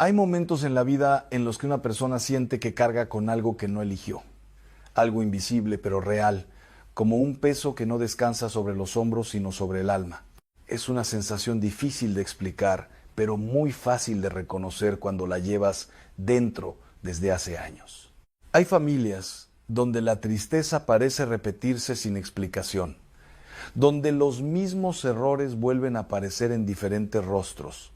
Hay momentos en la vida en los que una persona siente que carga con algo que no eligió, algo invisible pero real, como un peso que no descansa sobre los hombros sino sobre el alma. Es una sensación difícil de explicar, pero muy fácil de reconocer cuando la llevas dentro desde hace años. Hay familias donde la tristeza parece repetirse sin explicación, donde los mismos errores vuelven a aparecer en diferentes rostros,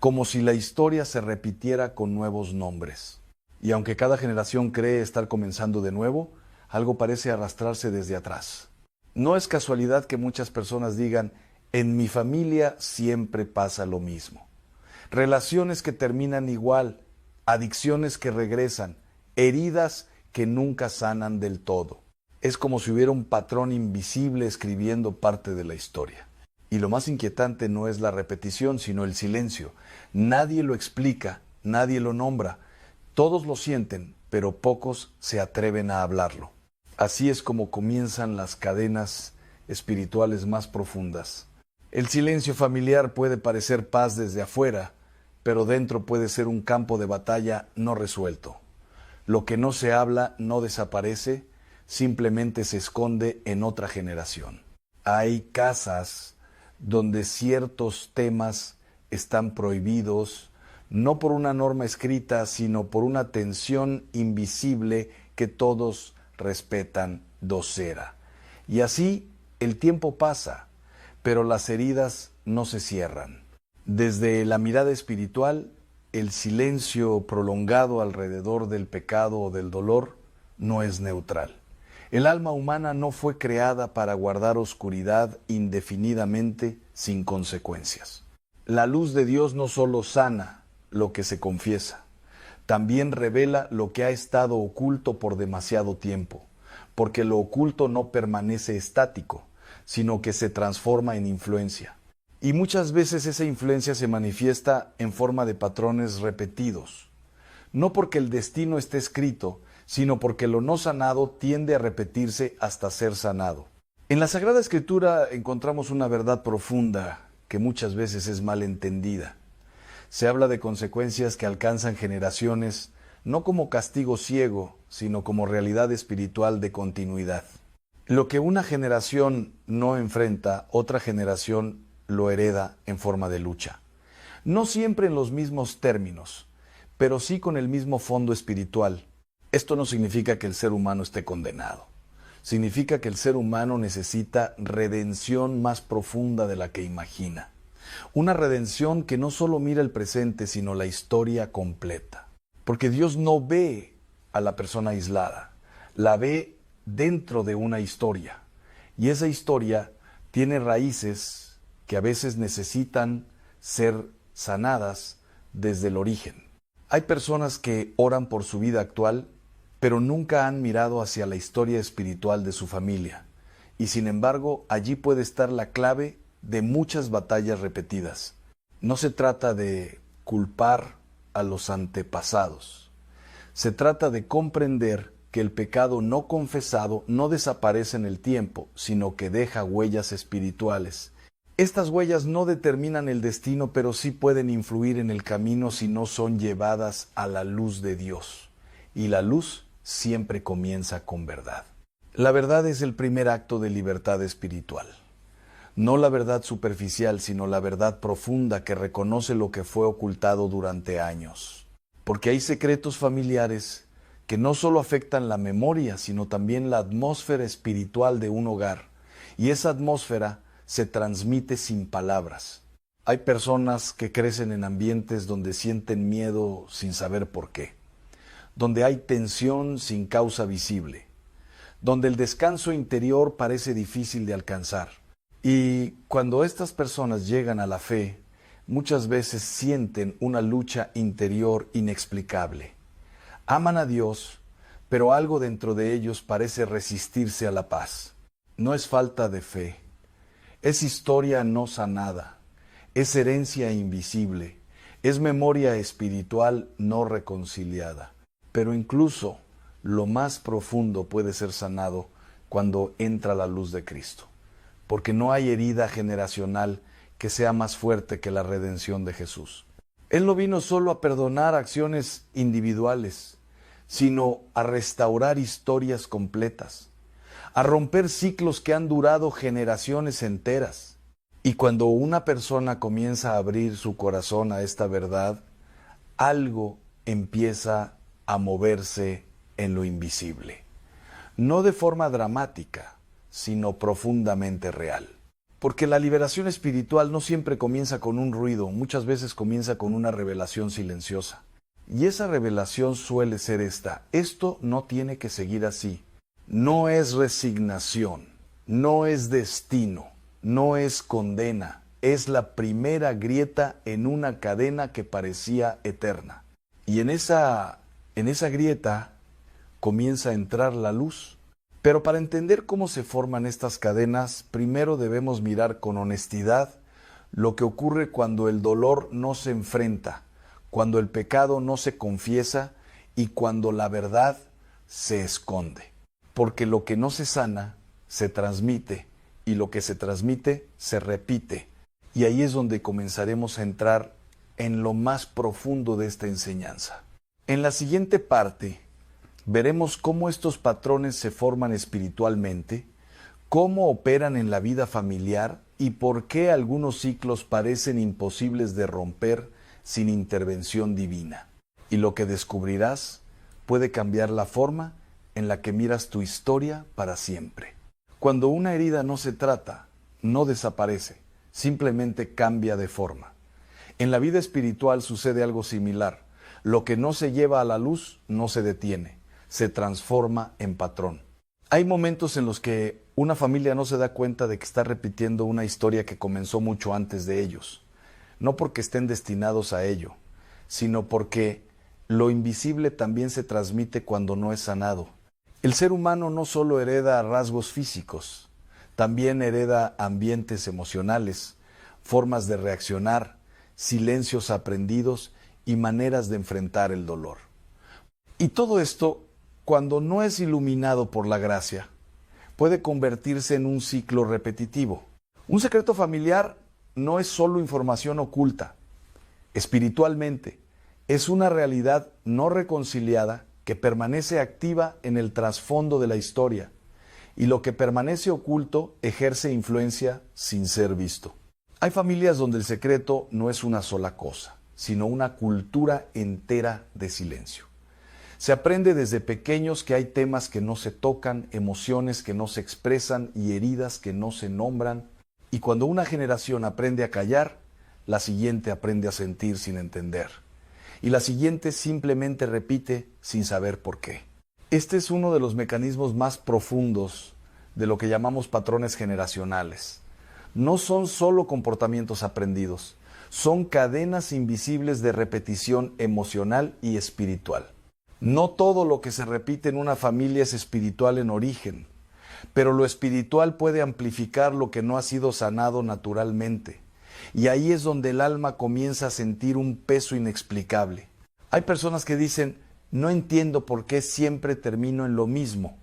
como si la historia se repitiera con nuevos nombres. Y aunque cada generación cree estar comenzando de nuevo, algo parece arrastrarse desde atrás. No es casualidad que muchas personas digan, en mi familia siempre pasa lo mismo. Relaciones que terminan igual, adicciones que regresan, heridas que nunca sanan del todo. Es como si hubiera un patrón invisible escribiendo parte de la historia. Y lo más inquietante no es la repetición, sino el silencio. Nadie lo explica, nadie lo nombra. Todos lo sienten, pero pocos se atreven a hablarlo. Así es como comienzan las cadenas espirituales más profundas. El silencio familiar puede parecer paz desde afuera, pero dentro puede ser un campo de batalla no resuelto. Lo que no se habla no desaparece, simplemente se esconde en otra generación. Hay casas donde ciertos temas están prohibidos, no por una norma escrita, sino por una tensión invisible que todos respetan docera. Y así el tiempo pasa, pero las heridas no se cierran. Desde la mirada espiritual, el silencio prolongado alrededor del pecado o del dolor no es neutral. El alma humana no fue creada para guardar oscuridad indefinidamente sin consecuencias. La luz de Dios no solo sana lo que se confiesa, también revela lo que ha estado oculto por demasiado tiempo, porque lo oculto no permanece estático, sino que se transforma en influencia. Y muchas veces esa influencia se manifiesta en forma de patrones repetidos, no porque el destino esté escrito, sino porque lo no sanado tiende a repetirse hasta ser sanado. En la Sagrada Escritura encontramos una verdad profunda que muchas veces es mal entendida. Se habla de consecuencias que alcanzan generaciones no como castigo ciego, sino como realidad espiritual de continuidad. Lo que una generación no enfrenta, otra generación lo hereda en forma de lucha. No siempre en los mismos términos, pero sí con el mismo fondo espiritual. Esto no significa que el ser humano esté condenado. Significa que el ser humano necesita redención más profunda de la que imagina. Una redención que no solo mira el presente, sino la historia completa. Porque Dios no ve a la persona aislada, la ve dentro de una historia. Y esa historia tiene raíces que a veces necesitan ser sanadas desde el origen. Hay personas que oran por su vida actual, pero nunca han mirado hacia la historia espiritual de su familia. Y sin embargo, allí puede estar la clave de muchas batallas repetidas. No se trata de culpar a los antepasados. Se trata de comprender que el pecado no confesado no desaparece en el tiempo, sino que deja huellas espirituales. Estas huellas no determinan el destino, pero sí pueden influir en el camino si no son llevadas a la luz de Dios. Y la luz siempre comienza con verdad. La verdad es el primer acto de libertad espiritual. No la verdad superficial, sino la verdad profunda que reconoce lo que fue ocultado durante años. Porque hay secretos familiares que no solo afectan la memoria, sino también la atmósfera espiritual de un hogar. Y esa atmósfera se transmite sin palabras. Hay personas que crecen en ambientes donde sienten miedo sin saber por qué, donde hay tensión sin causa visible, donde el descanso interior parece difícil de alcanzar. Y cuando estas personas llegan a la fe, muchas veces sienten una lucha interior inexplicable. Aman a Dios, pero algo dentro de ellos parece resistirse a la paz. No es falta de fe, es historia no sanada, es herencia invisible, es memoria espiritual no reconciliada. Pero incluso lo más profundo puede ser sanado cuando entra la luz de Cristo, porque no hay herida generacional que sea más fuerte que la redención de Jesús. Él no vino solo a perdonar acciones individuales, sino a restaurar historias completas, a romper ciclos que han durado generaciones enteras. Y cuando una persona comienza a abrir su corazón a esta verdad, algo empieza a moverse en lo invisible. No de forma dramática, sino profundamente real. Porque la liberación espiritual no siempre comienza con un ruido, muchas veces comienza con una revelación silenciosa. Y esa revelación suele ser esta: esto no tiene que seguir así. No es resignación, no es destino, no es condena, es la primera grieta en una cadena que parecía eterna. Y en esa grieta comienza a entrar la luz. Pero para entender cómo se forman estas cadenas, primero debemos mirar con honestidad lo que ocurre cuando el dolor no se enfrenta, cuando el pecado no se confiesa y cuando la verdad se esconde. Porque lo que no se sana, se transmite, y lo que se transmite, se repite. Y ahí es donde comenzaremos a entrar en lo más profundo de esta enseñanza. En la siguiente parte, veremos cómo estos patrones se forman espiritualmente, cómo operan en la vida familiar y por qué algunos ciclos parecen imposibles de romper sin intervención divina. Y lo que descubrirás puede cambiar la forma en la que miras tu historia para siempre. Cuando una herida no se trata, no desaparece, simplemente cambia de forma. En la vida espiritual sucede algo similar. Lo que no se lleva a la luz no se detiene, se transforma en patrón. Hay momentos en los que una familia no se da cuenta de que está repitiendo una historia que comenzó mucho antes de ellos. No porque estén destinados a ello, sino porque lo invisible también se transmite cuando no es sanado. El ser humano no solo hereda rasgos físicos, también hereda ambientes emocionales, formas de reaccionar, silencios aprendidos y maneras de enfrentar el dolor. Y todo esto, cuando no es iluminado por la gracia, puede convertirse en un ciclo repetitivo. Un secreto familiar no es solo información oculta. Espiritualmente, es una realidad no reconciliada que permanece activa en el trasfondo de la historia, y lo que permanece oculto ejerce influencia sin ser visto. Hay familias donde el secreto no es una sola cosa, sino una cultura entera de silencio. Se aprende desde pequeños que hay temas que no se tocan, emociones que no se expresan y heridas que no se nombran. Y cuando una generación aprende a callar, la siguiente aprende a sentir sin entender. Y la siguiente simplemente repite sin saber por qué. Este es uno de los mecanismos más profundos de lo que llamamos patrones generacionales. No son solo comportamientos aprendidos, son cadenas invisibles de repetición emocional y espiritual. No todo lo que se repite en una familia es espiritual en origen, pero lo espiritual puede amplificar lo que no ha sido sanado naturalmente. Y ahí es donde el alma comienza a sentir un peso inexplicable. Hay personas que dicen: no entiendo por qué siempre termino en lo mismo.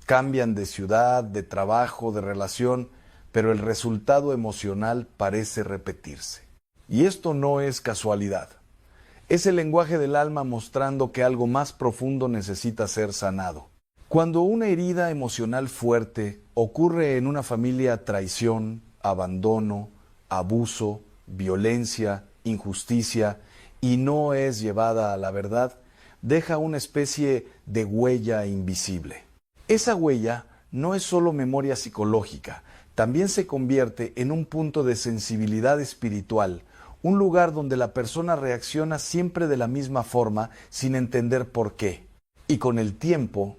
Cambian de ciudad, de trabajo, de relación, pero el resultado emocional parece repetirse. Y esto no es casualidad. Es el lenguaje del alma mostrando que algo más profundo necesita ser sanado. Cuando una herida emocional fuerte ocurre en una familia, traición, abandono, abuso, violencia, injusticia, y no es llevada a la verdad, deja una especie de huella invisible. Esa huella no es solo memoria psicológica, también se convierte en un punto de sensibilidad espiritual, un lugar donde la persona reacciona siempre de la misma forma sin entender por qué. Y con el tiempo,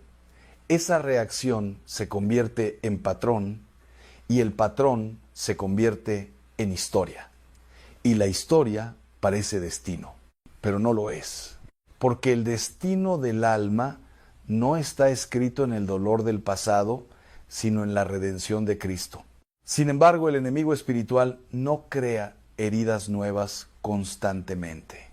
esa reacción se convierte en patrón y el patrón se convierte en historia. Y la historia parece destino, pero no lo es. Porque el destino del alma no está escrito en el dolor del pasado, sino en la redención de Cristo. Sin embargo, el enemigo espiritual no crea heridas nuevas constantemente.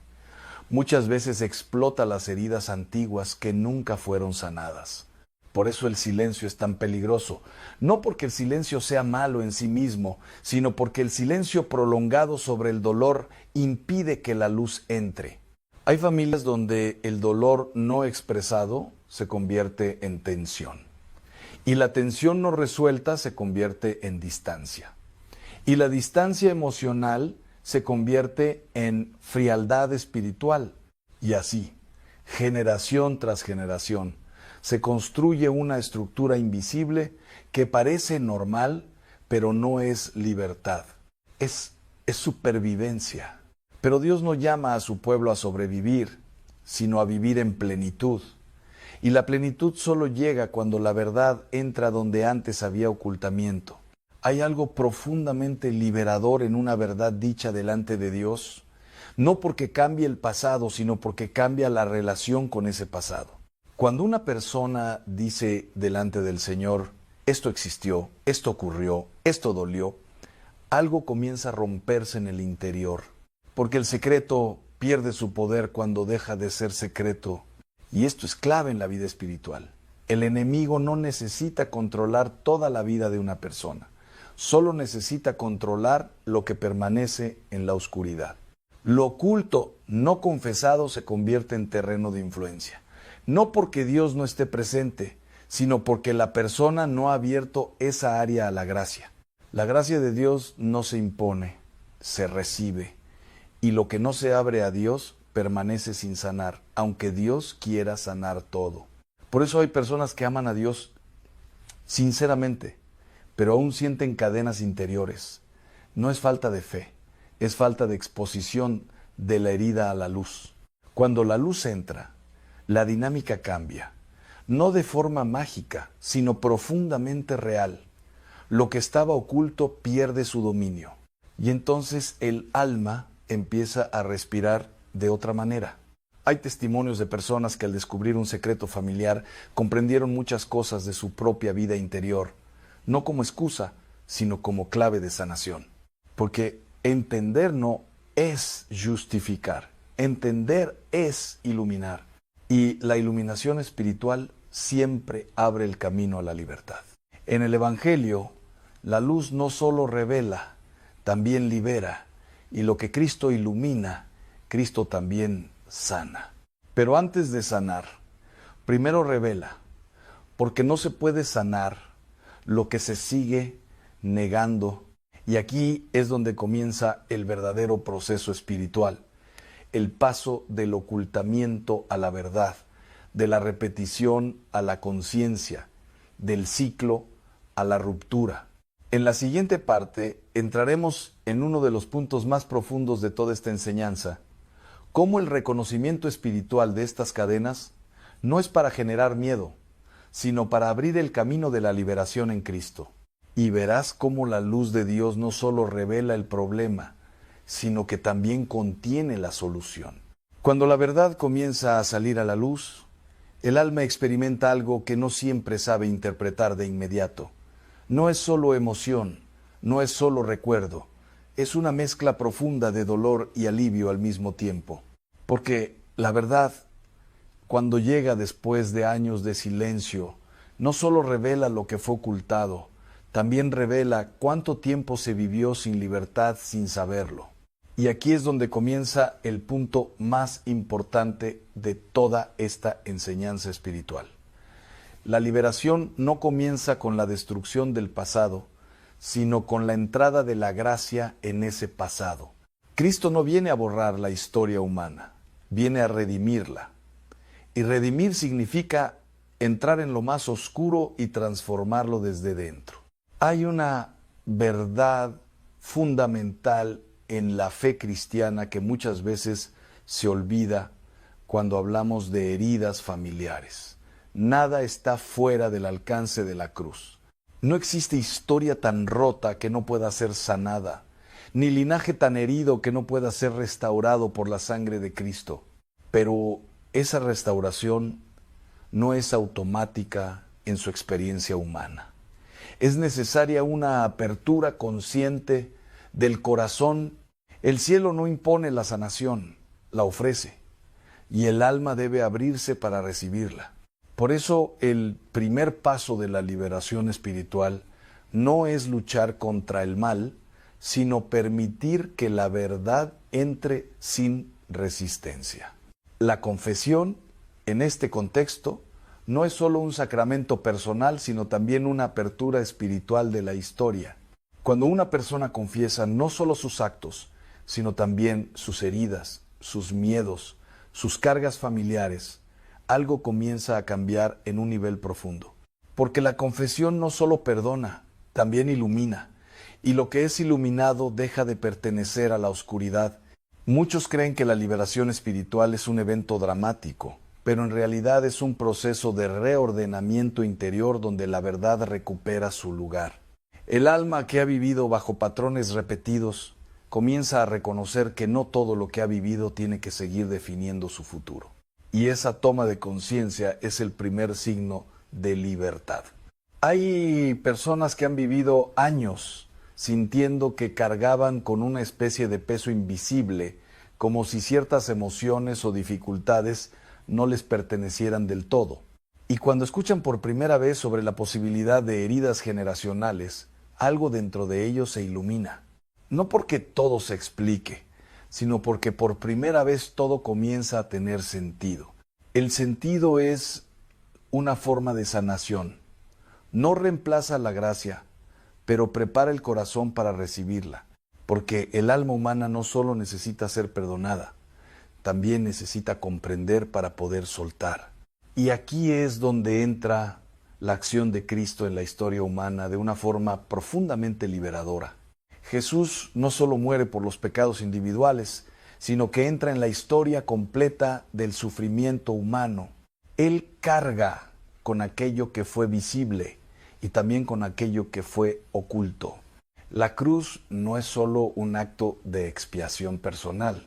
Muchas veces explota las heridas antiguas que nunca fueron sanadas. Por eso el silencio es tan peligroso. No porque el silencio sea malo en sí mismo, sino porque el silencio prolongado sobre el dolor impide que la luz entre. Hay familias donde el dolor no expresado se convierte en tensión. Y la tensión no resuelta se convierte en distancia. Y la distancia emocional se convierte en frialdad espiritual. Y así, generación tras generación, se construye una estructura invisible que parece normal, pero no es libertad. Es supervivencia. Pero Dios no llama a su pueblo a sobrevivir, sino a vivir en plenitud. Y la plenitud solo llega cuando la verdad entra donde antes había ocultamiento. Hay algo profundamente liberador en una verdad dicha delante de Dios, no porque cambie el pasado, sino porque cambia la relación con ese pasado. Cuando una persona dice delante del Señor, esto existió, esto ocurrió, esto dolió, algo comienza a romperse en el interior, porque el secreto pierde su poder cuando deja de ser secreto. Y esto es clave en la vida espiritual. El enemigo no necesita controlar toda la vida de una persona, solo necesita controlar lo que permanece en la oscuridad. Lo oculto, no confesado, se convierte en terreno de influencia. No porque Dios no esté presente, sino porque la persona no ha abierto esa área a la gracia. La gracia de Dios no se impone, se recibe. Y lo que no se abre a Dios permanece sin sanar, aunque Dios quiera sanar todo. Por eso hay personas que aman a Dios sinceramente, pero aún sienten cadenas interiores. No es falta de fe, es falta de exposición de la herida a la luz. Cuando la luz entra, la dinámica cambia, no de forma mágica, sino profundamente real. Lo que estaba oculto pierde su dominio, y entonces el alma empieza a respirar de otra manera. Hay testimonios de personas que al descubrir un secreto familiar comprendieron muchas cosas de su propia vida interior, no como excusa, sino como clave de sanación. Porque entender no es justificar, entender es iluminar. Y la iluminación espiritual siempre abre el camino a la libertad. En el Evangelio, la luz no solo revela, también libera, y lo que Cristo ilumina, Cristo también sana. Pero antes de sanar, primero revela, porque no se puede sanar lo que se sigue negando. Y aquí es donde comienza el verdadero proceso espiritual, el paso del ocultamiento a la verdad, de la repetición a la conciencia, del ciclo a la ruptura. En la siguiente parte entraremos en uno de los puntos más profundos de toda esta enseñanza, cómo el reconocimiento espiritual de estas cadenas no es para generar miedo, sino para abrir el camino de la liberación en Cristo. Y verás cómo la luz de Dios no solo revela el problema, sino que también contiene la solución. Cuando la verdad comienza a salir a la luz, el alma experimenta algo que no siempre sabe interpretar de inmediato. No es solo emoción, no es solo recuerdo, es una mezcla profunda de dolor y alivio al mismo tiempo. Porque la verdad, cuando llega después de años de silencio, no solo revela lo que fue ocultado, también revela cuánto tiempo se vivió sin libertad sin saberlo. Y aquí es donde comienza el punto más importante de toda esta enseñanza espiritual. La liberación no comienza con la destrucción del pasado, sino con la entrada de la gracia en ese pasado. Cristo no viene a borrar la historia humana, viene a redimirla. Y redimir significa entrar en lo más oscuro y transformarlo desde dentro. Hay una verdad fundamental en la fe cristiana que muchas veces se olvida cuando hablamos de heridas familiares. Nada está fuera del alcance de la cruz. No existe historia tan rota que no pueda ser sanada, ni linaje tan herido que no pueda ser restaurado por la sangre de Cristo. Pero esa restauración no es automática en su experiencia humana. Es necesaria una apertura consciente del corazón. El cielo no impone la sanación, la ofrece, y el alma debe abrirse para recibirla. Por eso el primer paso de la liberación espiritual no es luchar contra el mal, sino permitir que la verdad entre sin resistencia. La confesión, en este contexto, no es solo un sacramento personal, sino también una apertura espiritual de la historia. Cuando una persona confiesa no solo sus actos, sino también sus heridas, sus miedos, sus cargas familiares, algo comienza a cambiar en un nivel profundo. Porque la confesión no solo perdona, también ilumina. Y lo que es iluminado deja de pertenecer a la oscuridad. Muchos creen que la liberación espiritual es un evento dramático, pero en realidad es un proceso de reordenamiento interior donde la verdad recupera su lugar. El alma que ha vivido bajo patrones repetidos comienza a reconocer que no todo lo que ha vivido tiene que seguir definiendo su futuro. Y esa toma de conciencia es el primer signo de libertad. Hay personas que han vivido años sintiendo que cargaban con una especie de peso invisible, como si ciertas emociones o dificultades no les pertenecieran del todo. Y cuando escuchan por primera vez sobre la posibilidad de heridas generacionales, algo dentro de ellos se ilumina. No porque todo se explique, sino porque por primera vez todo comienza a tener sentido. El sentido es una forma de sanación. No reemplaza la gracia, pero prepara el corazón para recibirla, porque el alma humana no solo necesita ser perdonada, también necesita comprender para poder soltar. Y aquí es donde entra la acción de Cristo en la historia humana de una forma profundamente liberadora. Jesús no solo muere por los pecados individuales, sino que entra en la historia completa del sufrimiento humano. Él carga con aquello que fue visible y también con aquello que fue oculto. La cruz no es solo un acto de expiación personal,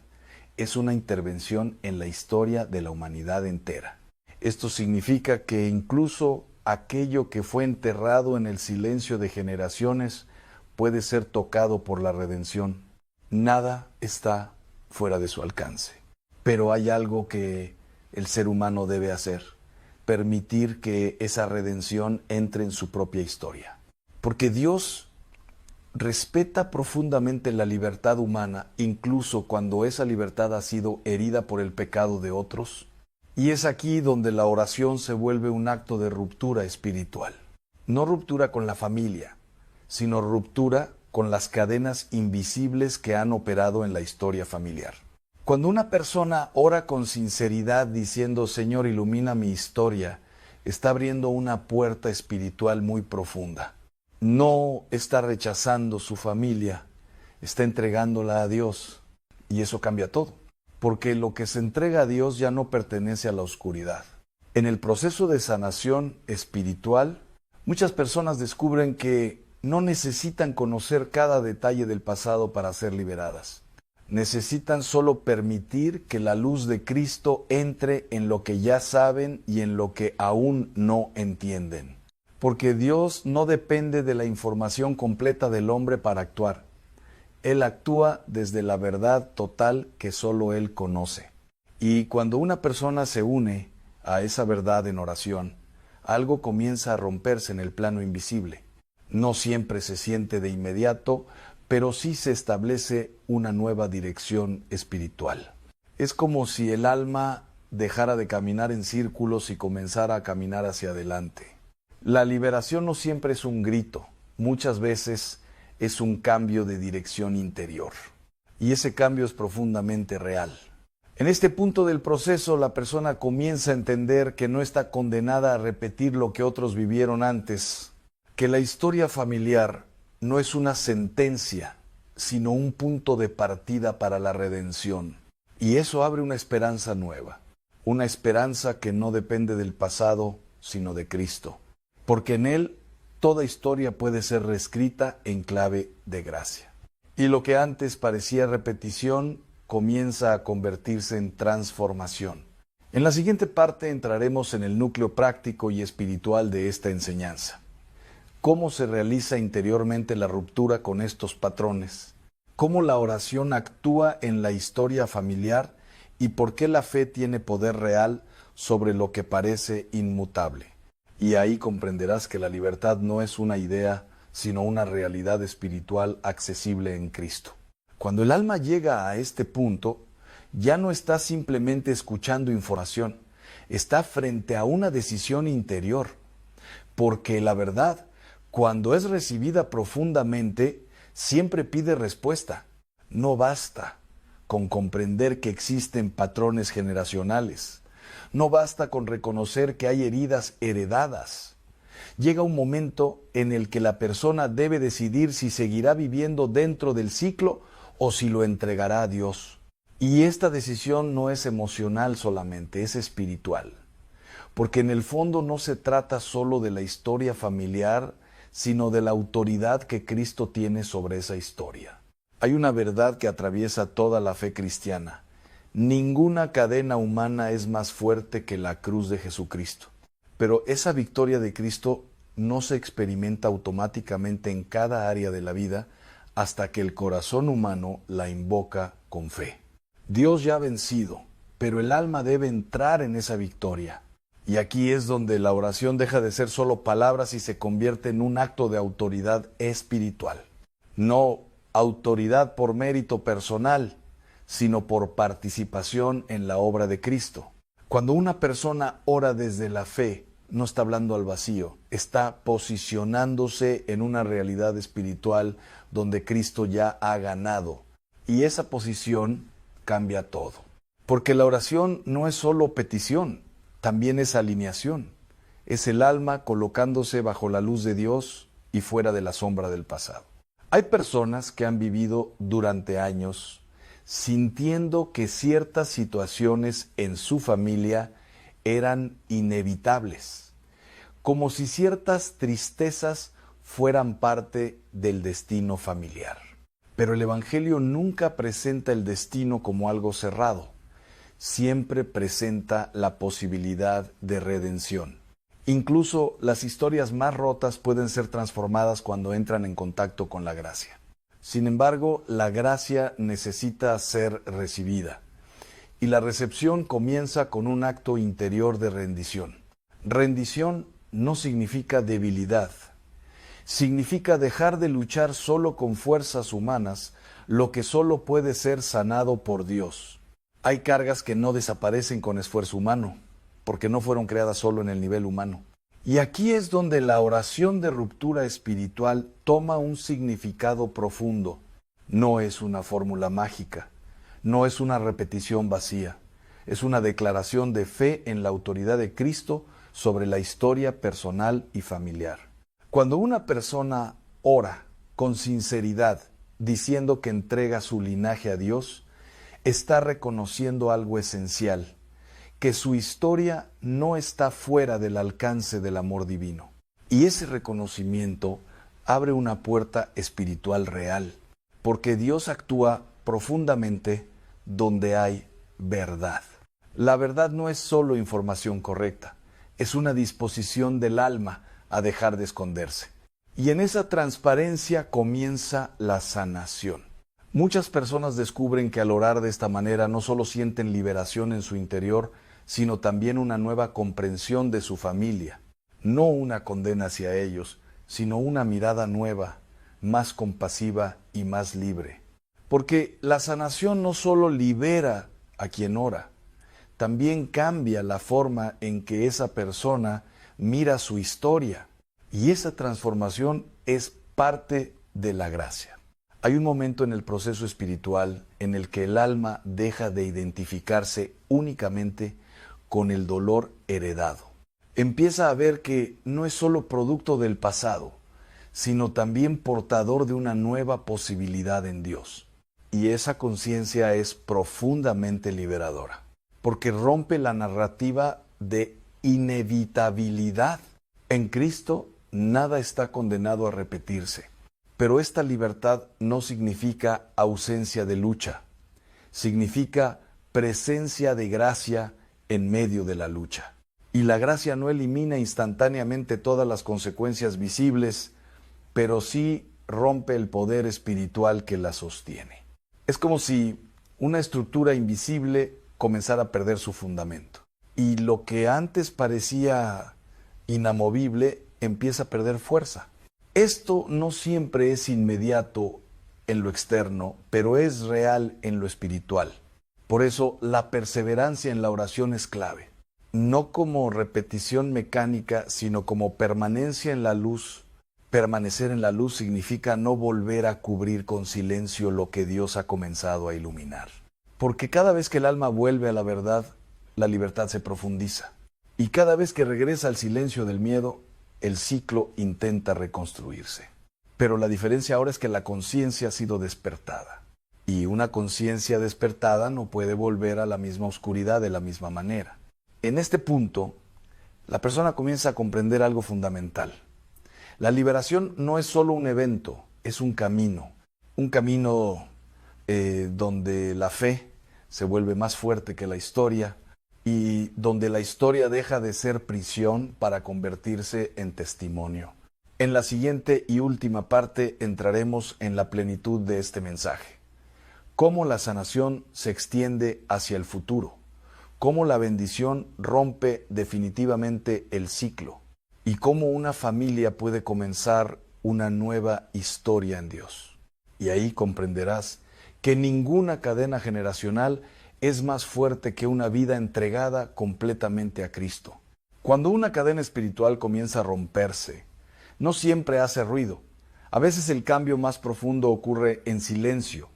es una intervención en la historia de la humanidad entera. Esto significa que incluso aquello que fue enterrado en el silencio de generaciones puede ser tocado por la redención. Nada está fuera de su alcance. Pero hay algo que el ser humano debe hacer: permitir que esa redención entre en su propia historia. Porque Dios respeta profundamente la libertad humana, incluso cuando esa libertad ha sido herida por el pecado de otros. Y es aquí donde la oración se vuelve un acto de ruptura espiritual. No ruptura con la familia, sino ruptura con las cadenas invisibles que han operado en la historia familiar. Cuando una persona ora con sinceridad diciendo: Señor, ilumina mi historia, está abriendo una puerta espiritual muy profunda. No está rechazando su familia, está entregándola a Dios, y eso cambia todo, porque lo que se entrega a Dios ya no pertenece a la oscuridad. En el proceso de sanación espiritual, muchas personas descubren que no necesitan conocer cada detalle del pasado para ser liberadas. Necesitan solo permitir que la luz de Cristo entre en lo que ya saben y en lo que aún no entienden. Porque Dios no depende de la información completa del hombre para actuar. Él actúa desde la verdad total que solo Él conoce. Y cuando una persona se une a esa verdad en oración, algo comienza a romperse en el plano invisible. No siempre se siente de inmediato, pero sí se establece una nueva dirección espiritual. Es como si el alma dejara de caminar en círculos y comenzara a caminar hacia adelante. La liberación no siempre es un grito, muchas veces es un cambio de dirección interior. Y ese cambio es profundamente real. En este punto del proceso, la persona comienza a entender que no está condenada a repetir lo que otros vivieron antes, que la historia familiar no es una sentencia, sino un punto de partida para la redención. Y eso abre una esperanza nueva, una esperanza que no depende del pasado, sino de Cristo, porque en Él toda historia puede ser reescrita en clave de gracia. Y lo que antes parecía repetición comienza a convertirse en transformación. En la siguiente parte entraremos en el núcleo práctico y espiritual de esta enseñanza. Cómo se realiza interiormente la ruptura con estos patrones, cómo la oración actúa en la historia familiar y por qué la fe tiene poder real sobre lo que parece inmutable. Y ahí comprenderás que la libertad no es una idea, sino una realidad espiritual accesible en Cristo. Cuando el alma llega a este punto, ya no está simplemente escuchando información, está frente a una decisión interior, porque la verdad, cuando es recibida profundamente, siempre pide respuesta. No basta con comprender que existen patrones generacionales. No basta con reconocer que hay heridas heredadas. Llega un momento en el que la persona debe decidir si seguirá viviendo dentro del ciclo o si lo entregará a Dios. Y esta decisión no es emocional solamente, es espiritual. Porque en el fondo no se trata solo de la historia familiar, sino de la autoridad que Cristo tiene sobre esa historia. Hay una verdad que atraviesa toda la fe cristiana. Ninguna cadena humana es más fuerte que la cruz de Jesucristo. Pero esa victoria de Cristo no se experimenta automáticamente en cada área de la vida hasta que el corazón humano la invoca con fe. Dios ya ha vencido, pero el alma debe entrar en esa victoria. Y aquí es donde la oración deja de ser solo palabras y se convierte en un acto de autoridad espiritual. No autoridad por mérito personal, sino por participación en la obra de Cristo. Cuando una persona ora desde la fe, no está hablando al vacío, está posicionándose en una realidad espiritual donde Cristo ya ha ganado. Y esa posición cambia todo. Porque la oración no es solo petición, también es alineación. Es el alma colocándose bajo la luz de Dios y fuera de la sombra del pasado. Hay personas que han vivido durante años sintiendo que ciertas situaciones en su familia eran inevitables, como si ciertas tristezas fueran parte del destino familiar. Pero el Evangelio nunca presenta el destino como algo cerrado. Siempre presenta la posibilidad de redención. Incluso las historias más rotas pueden ser transformadas cuando entran en contacto con la gracia. Sin embargo, la gracia necesita ser recibida. Y la recepción comienza con un acto interior de rendición. Rendición no significa debilidad. Significa dejar de luchar solo con fuerzas humanas, lo que solo puede ser sanado por Dios. Hay cargas que no desaparecen con esfuerzo humano, porque no fueron creadas solo en el nivel humano. Y aquí es donde la oración de ruptura espiritual toma un significado profundo. No es una fórmula mágica, no es una repetición vacía, es una declaración de fe en la autoridad de Cristo sobre la historia personal y familiar. Cuando una persona ora con sinceridad, diciendo que entrega su linaje a Dios, está reconociendo algo esencial, que su historia no está fuera del alcance del amor divino. Y ese reconocimiento abre una puerta espiritual real, porque Dios actúa profundamente donde hay verdad. La verdad no es solo información correcta, es una disposición del alma a dejar de esconderse. Y en esa transparencia comienza la sanación. Muchas personas descubren que al orar de esta manera no solo sienten liberación en su interior, sino también una nueva comprensión de su familia. No una condena hacia ellos, sino una mirada nueva, más compasiva y más libre. Porque la sanación no solo libera a quien ora, también cambia la forma en que esa persona mira su historia. Y esa transformación es parte de la gracia. Hay un momento en el proceso espiritual en el que el alma deja de identificarse únicamente con el dolor heredado. Empieza a ver que no es solo producto del pasado, sino también portador de una nueva posibilidad en Dios. Y esa conciencia es profundamente liberadora, porque rompe la narrativa de inevitabilidad. En Cristo nada está condenado a repetirse. Pero esta libertad no significa ausencia de lucha, significa presencia de gracia en medio de la lucha. Y la gracia no elimina instantáneamente todas las consecuencias visibles, pero sí rompe el poder espiritual que la sostiene. Es como si una estructura invisible comenzara a perder su fundamento. y lo que antes parecía inamovible empieza a perder fuerza. Esto no siempre es inmediato en lo externo, pero es real en lo espiritual. Por eso la perseverancia en la oración es clave. No como repetición mecánica, sino como permanencia en la luz. Permanecer en la luz significa no volver a cubrir con silencio lo que Dios ha comenzado a iluminar. Porque cada vez que el alma vuelve a la verdad, la libertad se profundiza. Y cada vez que regresa al silencio del miedo, el ciclo intenta reconstruirse. Pero la diferencia ahora es que la conciencia ha sido despertada. Y una conciencia despertada no puede volver a la misma oscuridad de la misma manera. En este punto, la persona comienza a comprender algo fundamental. La liberación no es solo un evento, es un camino donde la fe se vuelve más fuerte que la historia y donde la historia deja de ser prisión para convertirse en testimonio. En la siguiente y última parte entraremos en la plenitud de este mensaje. Cómo la sanación se extiende hacia el futuro, cómo la bendición rompe definitivamente el ciclo y cómo una familia puede comenzar una nueva historia en Dios. Y ahí comprenderás que ninguna cadena generacional es más fuerte que una vida entregada completamente a Cristo. Cuando una cadena espiritual comienza a romperse, no siempre hace ruido. A veces el cambio más profundo ocurre en silencio,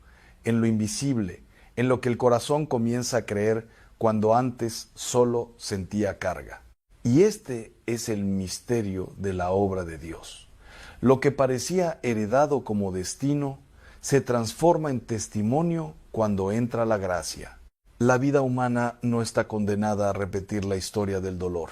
en lo invisible, en lo que el corazón comienza a creer cuando antes solo sentía carga. Y este es el misterio de la obra de Dios. Lo que parecía heredado como destino se transforma en testimonio cuando entra la gracia. La vida humana no está condenada a repetir la historia del dolor.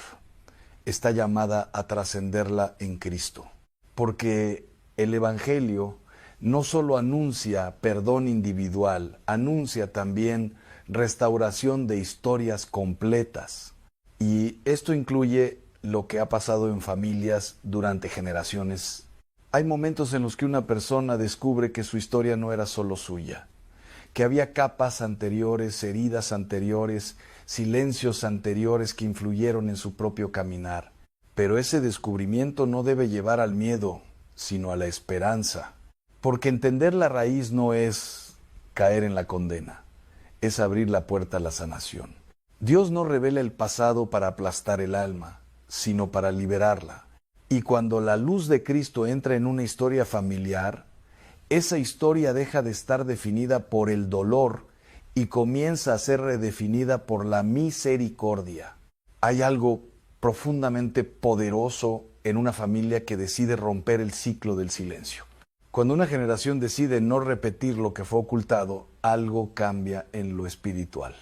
Está llamada a trascenderla en Cristo. Porque el Evangelio no solo anuncia perdón individual, anuncia también restauración de historias completas. Y esto incluye lo que ha pasado en familias durante generaciones. Hay momentos en los que una persona descubre que su historia no era solo suya, que había capas anteriores, heridas anteriores, silencios anteriores que influyeron en su propio caminar. Pero ese descubrimiento no debe llevar al miedo, sino a la esperanza. Porque entender la raíz no es caer en la condena, es abrir la puerta a la sanación. Dios no revela el pasado para aplastar el alma, sino para liberarla. Y cuando la luz de Cristo entra en una historia familiar, esa historia deja de estar definida por el dolor y comienza a ser redefinida por la misericordia. Hay algo profundamente poderoso en una familia que decide romper el ciclo del silencio. Cuando una generación decide no repetir lo que fue ocultado, algo cambia en lo espiritual.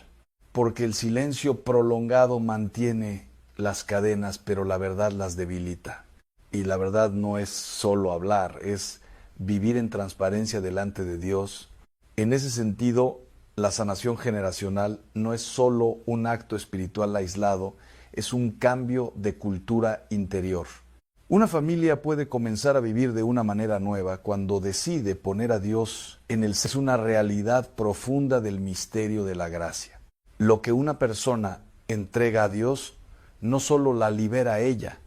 Porque el silencio prolongado mantiene las cadenas, pero la verdad las debilita. Y la verdad no es solo hablar, es vivir en transparencia delante de Dios. En ese sentido, la sanación generacional no es solo un acto espiritual aislado, es un cambio de cultura interior. Una familia puede comenzar a vivir de una manera nueva cuando decide poner a Dios en el centro. Es una realidad profunda del misterio de la gracia. Lo que una persona entrega a Dios no solo la libera a ella,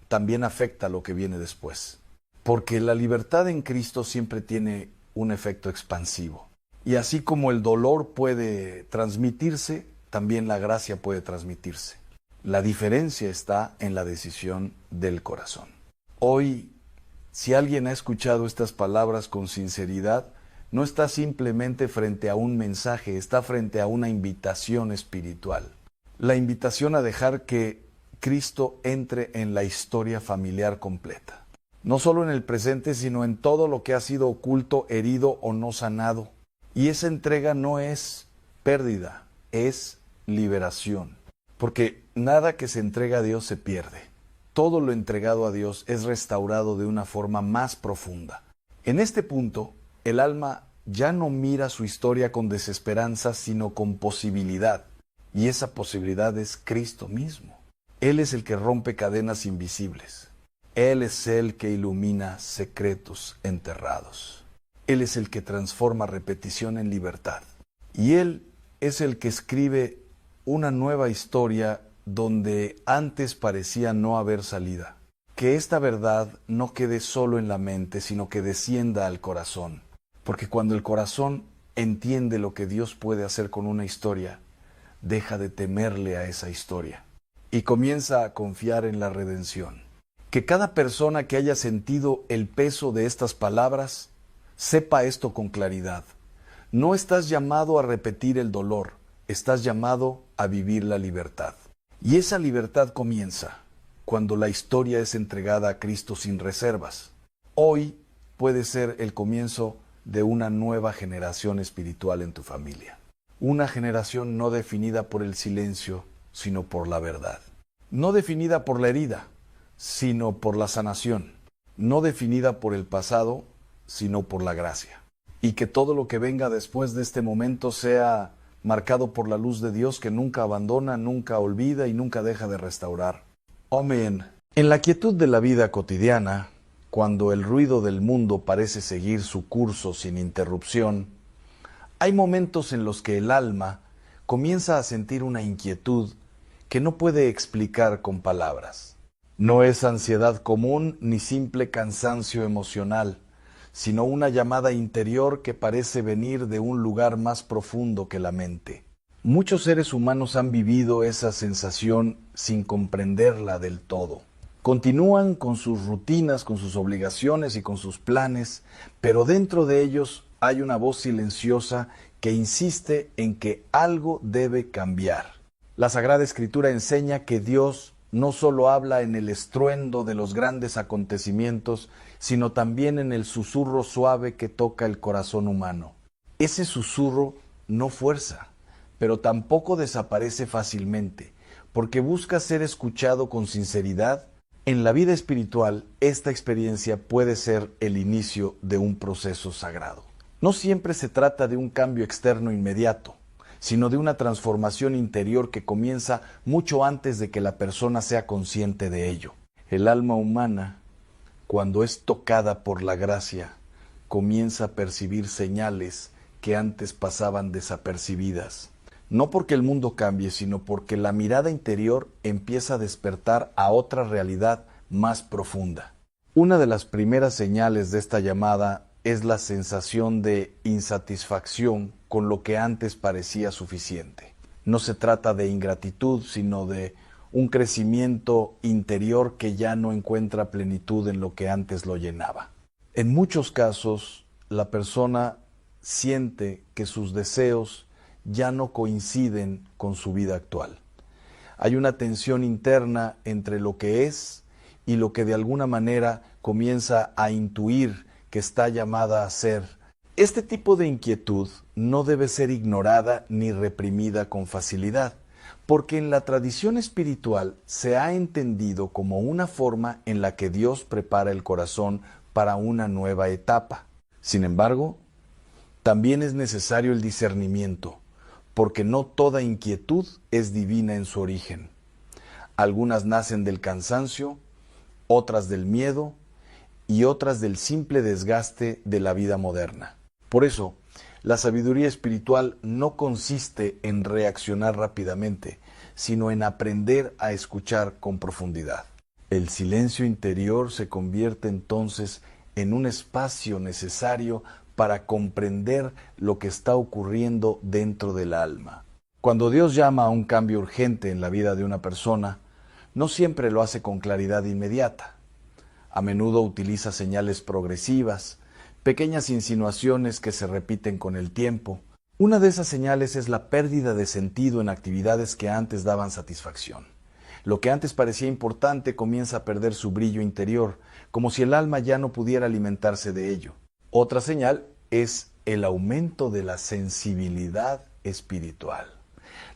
también afecta lo que viene después. Porque la libertad en Cristo siempre tiene un efecto expansivo. Y así como el dolor puede transmitirse, también la gracia puede transmitirse. La diferencia está en la decisión del corazón. Hoy, si alguien ha escuchado estas palabras con sinceridad, no está simplemente frente a un mensaje, está frente a una invitación espiritual. La invitación a dejar que Cristo entre en la historia familiar completa. No solo en el presente, sino en todo lo que ha sido oculto, herido o no sanado. Y esa entrega no es pérdida, es liberación. Porque nada que se entrega a Dios se pierde. Todo lo entregado a Dios es restaurado de una forma más profunda. En este punto, el alma ya no mira su historia con desesperanza, sino con posibilidad. Y esa posibilidad es Cristo mismo. Él es el que rompe cadenas invisibles. Él es el que ilumina secretos enterrados. Él es el que transforma repetición en libertad. Y Él es el que escribe una nueva historia donde antes parecía no haber salida. Que esta verdad no quede solo en la mente, sino que descienda al corazón. Porque cuando el corazón entiende lo que Dios puede hacer con una historia, deja de temerle a esa historia y comienza a confiar en la redención. Que cada persona que haya sentido el peso de estas palabras sepa esto con claridad. No estás llamado a repetir el dolor, estás llamado a vivir la libertad. Y esa libertad comienza cuando la historia es entregada a Cristo sin reservas. Hoy puede ser el comienzo de una nueva generación espiritual en tu familia. Una generación no definida por el silencio, sino por la verdad. No definida por la herida, sino por la sanación. No definida por el pasado, sino por la gracia. Y que todo lo que venga después de este momento sea marcado por la luz de Dios que nunca abandona, nunca olvida y nunca deja de restaurar. Amén. En la quietud de la vida cotidiana, cuando el ruido del mundo parece seguir su curso sin interrupción, hay momentos en los que el alma comienza a sentir una inquietud que no puede explicar con palabras. No es ansiedad común ni simple cansancio emocional, sino una llamada interior que parece venir de un lugar más profundo que la mente. Muchos seres humanos han vivido esa sensación sin comprenderla del todo. Continúan con sus rutinas, con sus obligaciones y con sus planes, pero dentro de ellos hay una voz silenciosa que insiste en que algo debe cambiar. La Sagrada Escritura enseña que Dios no solo habla en el estruendo de los grandes acontecimientos, sino también en el susurro suave que toca el corazón humano. Ese susurro no fuerza, pero tampoco desaparece fácilmente, porque busca ser escuchado con sinceridad. En la vida espiritual, esta experiencia puede ser el inicio de un proceso sagrado. No siempre se trata de un cambio externo inmediato, sino de una transformación interior que comienza mucho antes de que la persona sea consciente de ello. El alma humana, cuando es tocada por la gracia, comienza a percibir señales que antes pasaban desapercibidas. No porque el mundo cambie, sino porque la mirada interior empieza a despertar a otra realidad más profunda. Una de las primeras señales de esta llamada es la sensación de insatisfacción con lo que antes parecía suficiente. No se trata de ingratitud, sino de un crecimiento interior que ya no encuentra plenitud en lo que antes lo llenaba. En muchos casos, la persona siente que sus deseos ya no coinciden con su vida actual. Hay una tensión interna entre lo que es y lo que de alguna manera comienza a intuir que está llamada a ser. Este tipo de inquietud no debe ser ignorada ni reprimida con facilidad, porque en la tradición espiritual se ha entendido como una forma en la que Dios prepara el corazón para una nueva etapa. Sin embargo, también es necesario el discernimiento, porque no toda inquietud es divina en su origen. Algunas nacen del cansancio, otras del miedo y otras del simple desgaste de la vida moderna. Por eso, la sabiduría espiritual no consiste en reaccionar rápidamente, sino en aprender a escuchar con profundidad. El silencio interior se convierte entonces en un espacio necesario para comprender lo que está ocurriendo dentro del alma. Cuando Dios llama a un cambio urgente en la vida de una persona, no siempre lo hace con claridad inmediata. A menudo utiliza señales progresivas, pequeñas insinuaciones que se repiten con el tiempo. Una de esas señales es la pérdida de sentido en actividades que antes daban satisfacción. Lo que antes parecía importante comienza a perder su brillo interior, como si el alma ya no pudiera alimentarse de ello. Otra señal es el aumento de la sensibilidad espiritual.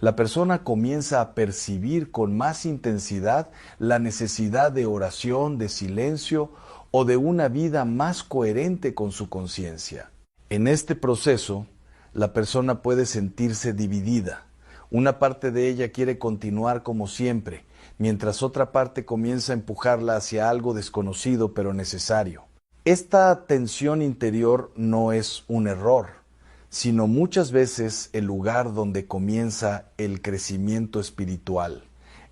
La persona comienza a percibir con más intensidad la necesidad de oración, de silencio o de una vida más coherente con su conciencia. En este proceso, la persona puede sentirse dividida. Una parte de ella quiere continuar como siempre, mientras otra parte comienza a empujarla hacia algo desconocido pero necesario. Esta tensión interior no es un error, sino muchas veces el lugar donde comienza el crecimiento espiritual,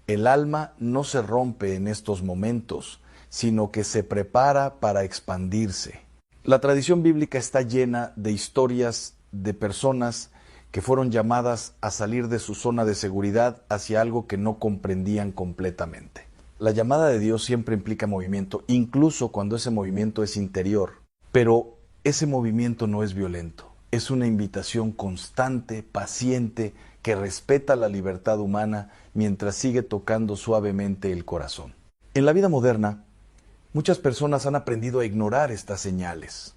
El alma no se rompe en estos momentos, sino que se prepara para expandirse. La tradición bíblica está llena de historias de personas que fueron llamadas a salir de su zona de seguridad hacia algo que no comprendían completamente. La llamada de Dios siempre implica movimiento, incluso cuando ese movimiento es interior, pero ese movimiento no es violento. Es una invitación constante, paciente, que respeta la libertad humana mientras sigue tocando suavemente el corazón. En la vida moderna, muchas personas han aprendido a ignorar estas señales.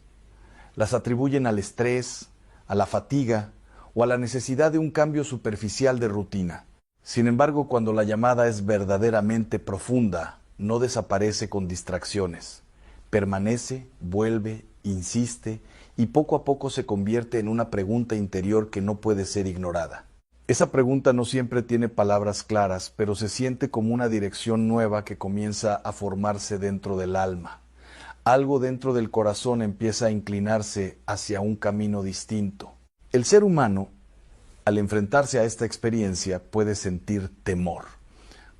Las atribuyen al estrés, a la fatiga o a la necesidad de un cambio superficial de rutina. Sin embargo, cuando la llamada es verdaderamente profunda, no desaparece con distracciones. Permanece, vuelve, insiste y poco a poco se convierte en una pregunta interior que no puede ser ignorada. Esa pregunta no siempre tiene palabras claras, pero se siente como una dirección nueva que comienza a formarse dentro del alma. Algo dentro del corazón empieza a inclinarse hacia un camino distinto. El ser humano, al enfrentarse a esta experiencia, puede sentir temor,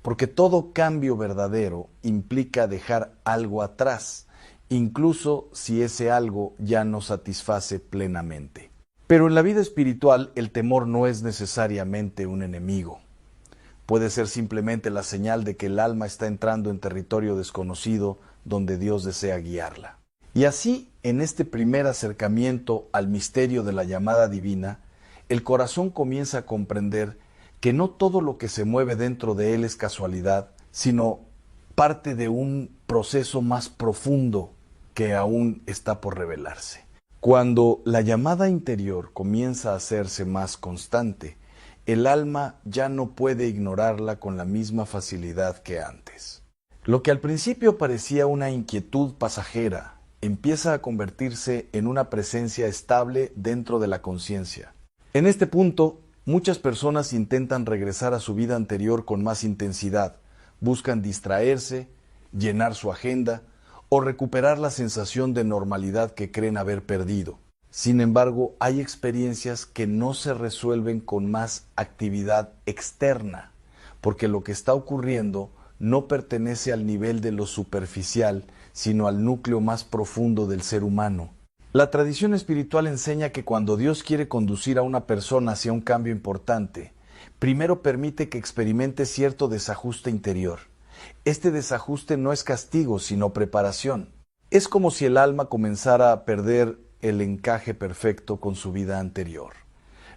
porque todo cambio verdadero implica dejar algo atrás, incluso si ese algo ya no satisface plenamente. Pero en la vida espiritual el temor no es necesariamente un enemigo. Puede ser simplemente la señal de que el alma está entrando en territorio desconocido donde Dios desea guiarla. Y así, en este primer acercamiento al misterio de la llamada divina, el corazón comienza a comprender que no todo lo que se mueve dentro de él es casualidad, sino parte de un proceso más profundo que aún está por revelarse. Cuando la llamada interior comienza a hacerse más constante, el alma ya no puede ignorarla con la misma facilidad que antes. Lo que al principio parecía una inquietud pasajera, empieza a convertirse en una presencia estable dentro de la conciencia. En este punto, muchas personas intentan regresar a su vida anterior con más intensidad, buscan distraerse, llenar su agenda o recuperar la sensación de normalidad que creen haber perdido. Sin embargo, hay experiencias que no se resuelven con más actividad externa, porque lo que está ocurriendo no pertenece al nivel de lo superficial, sino al núcleo más profundo del ser humano. La tradición espiritual enseña que cuando Dios quiere conducir a una persona hacia un cambio importante, primero permite que experimente cierto desajuste interior. Este desajuste no es castigo, sino preparación. Es como si el alma comenzara a perder el encaje perfecto con su vida anterior.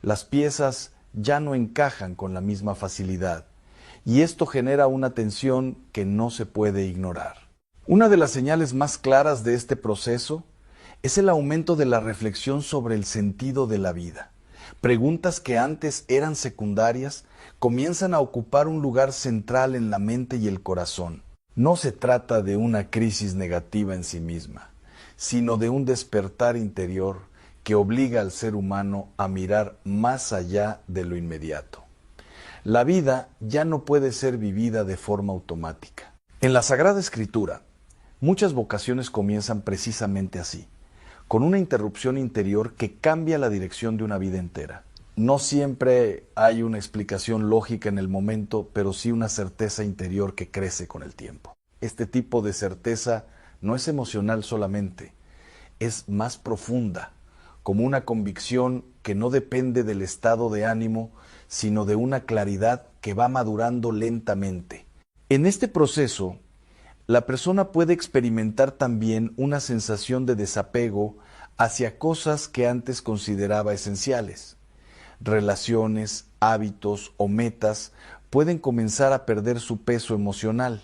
Las piezas ya no encajan con la misma facilidad, y esto genera una tensión que no se puede ignorar. Una de las señales más claras de este proceso es el aumento de la reflexión sobre el sentido de la vida. Preguntas que antes eran secundarias comienzan a ocupar un lugar central en la mente y el corazón. No se trata de una crisis negativa en sí misma, sino de un despertar interior que obliga al ser humano a mirar más allá de lo inmediato. La vida ya no puede ser vivida de forma automática. En la Sagrada Escritura, muchas vocaciones comienzan precisamente así, con una interrupción interior que cambia la dirección de una vida entera. No siempre hay una explicación lógica en el momento, pero sí una certeza interior que crece con el tiempo. Este tipo de certeza no es emocional solamente, es más profunda, como una convicción que no depende del estado de ánimo, sino de una claridad que va madurando lentamente. En este proceso, la persona puede experimentar también una sensación de desapego hacia cosas que antes consideraba esenciales. Relaciones, hábitos o metas pueden comenzar a perder su peso emocional.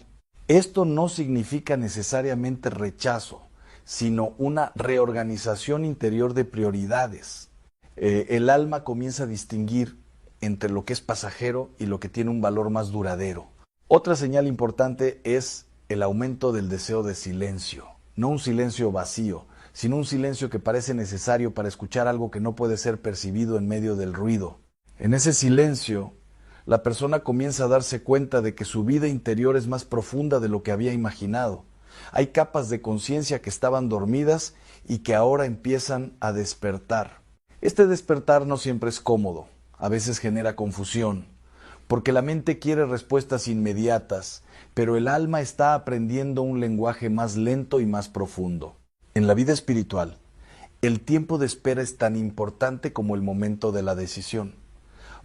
Esto no significa necesariamente rechazo, sino una reorganización interior de prioridades. El alma comienza a distinguir entre lo que es pasajero y lo que tiene un valor más duradero. Otra señal importante es el aumento del deseo de silencio, no un silencio vacío, sino un silencio que parece necesario para escuchar algo que no puede ser percibido en medio del ruido. En ese silencio, la persona comienza a darse cuenta de que su vida interior es más profunda de lo que había imaginado. Hay capas de conciencia que estaban dormidas y que ahora empiezan a despertar. Este despertar no siempre es cómodo, a veces genera confusión, porque la mente quiere respuestas inmediatas, pero el alma está aprendiendo un lenguaje más lento y más profundo. En la vida espiritual, el tiempo de espera es tan importante como el momento de la decisión,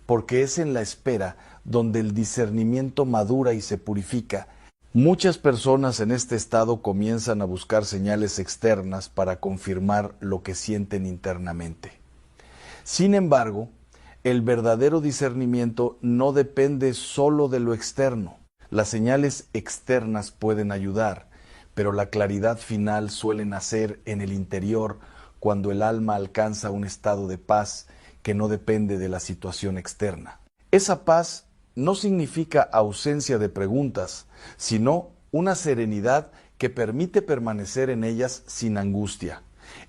porque es en la espera donde el discernimiento madura y se purifica. Muchas personas en este estado comienzan a buscar señales externas para confirmar lo que sienten internamente. Sin embargo, el verdadero discernimiento no depende solo de lo externo. Las señales externas pueden ayudar, pero la claridad final suele nacer en el interior cuando el alma alcanza un estado de paz que no depende de la situación externa. Esa paz no significa ausencia de preguntas, sino una serenidad que permite permanecer en ellas sin angustia.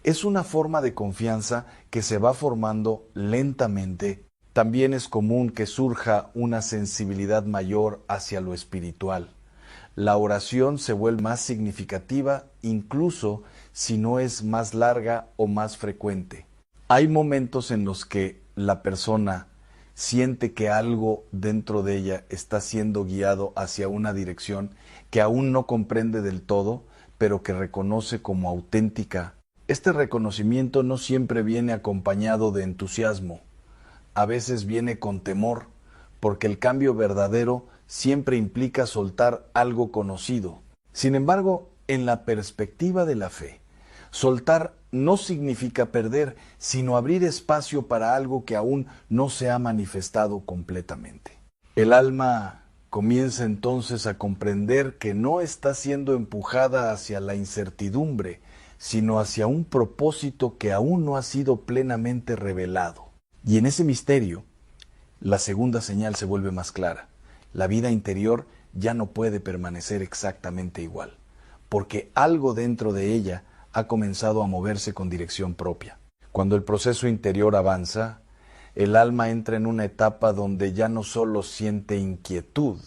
Es una forma de confianza que se va formando lentamente. También es común que surja una sensibilidad mayor hacia lo espiritual. La oración se vuelve más significativa incluso si no es más larga o más frecuente. Hay momentos en los que la persona siente que algo dentro de ella está siendo guiado hacia una dirección que aún no comprende del todo, pero que reconoce como auténtica. Este reconocimiento no siempre viene acompañado de entusiasmo. A veces viene con temor, porque el cambio verdadero siempre implica soltar algo conocido. Sin embargo, en la perspectiva de la fe, soltar no significa perder, sino abrir espacio para algo que aún no se ha manifestado completamente. El alma comienza entonces a comprender que no está siendo empujada hacia la incertidumbre, sino hacia un propósito que aún no ha sido plenamente revelado. Y en ese misterio, la segunda señal se vuelve más clara. La vida interior ya no puede permanecer exactamente igual, porque algo dentro de ella ha comenzado a moverse con dirección propia. Cuando el proceso interior avanza, el alma entra en una etapa donde ya no solo siente inquietud,